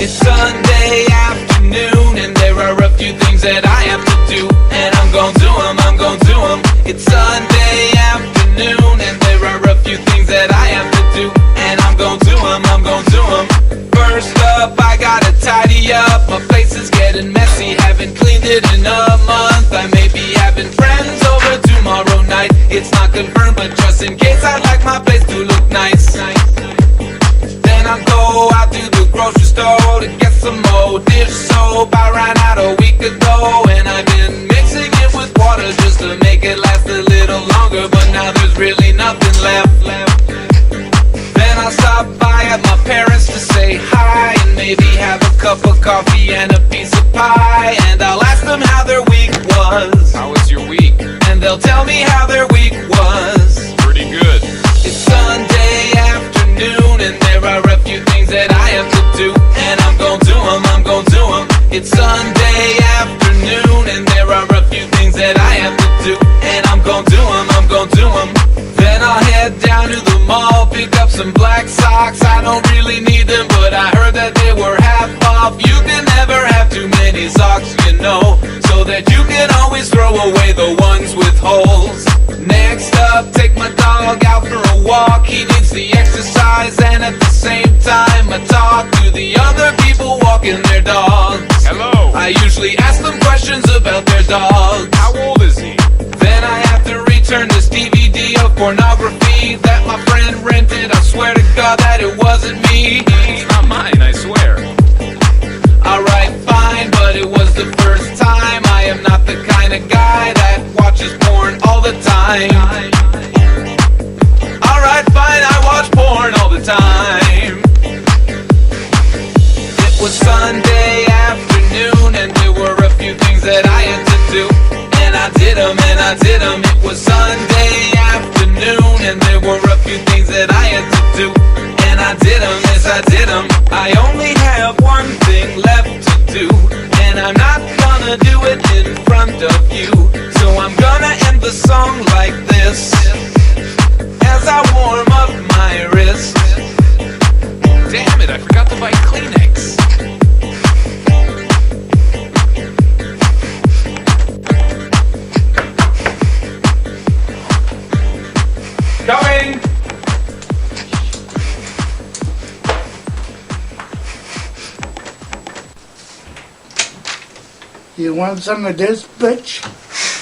It's Sunday afternoon and there are a few things that I have to do, and I'm gonna do them, I'm gonna do them. It's Sunday afternoon and there are a few things that I have to do, and I'm gonna do them, I'm gonna do them. First up, I gotta tidy up. My place is getting messy, haven't cleaned it in a month. I may be having friends over tomorrow night. It's not confirmed, but just in case, I'd like my place to look nice. Then I go out to the grocery store to get some more dish soap. I ran out a week ago and I've been mixing it with water just to make it last a little longer, but now there's really nothing left. Then I'll stop by at my parents to say hi and maybe have a cup of coffee and a piece of pie, and I'll ask them how their week was. How was your week? And they'll tell me how their week was. Pretty good. It's Sunday afternoon and there are a few things that I have to do, and I'm gonna do them, I'm gonna do them. It's Sunday afternoon and there are a few things that I have to do, and I'm gonna do them, I'm gonna do them. Then I'll head down to the mall, pick up some black socks. I don't really need them, but I heard that they were half off. You can never have too many socks, you know, so that you can always throw away the ones with holes. Next up, take my dog out for a walk. He needs the exercise, and at the same time I talk to the other people walking their dogs. Hello. I usually ask them questions about their dogs. How old is he? Then I have to return this DVD of pornography that my friend rented. I swear to God that it wasn't me. It's not mine, I swear. Alright, fine, but it was the first time. I am not the kind of guy that watches porn all the time. Alright, fine, I watch porn all the time. It was Sunday afternoon and there were a few things that I had to do, and I did them, and I did them. It was Sunday afternoon and there were a few things that I had to do, and I did them, yes I did them. I only have one thing left to do, and I'm not gonna do it in front of you. So I'm gonna end the song like this, as I warm up my wrist. Damn it, I forgot to buy Kleenex. Coming! You want some of this, bitch?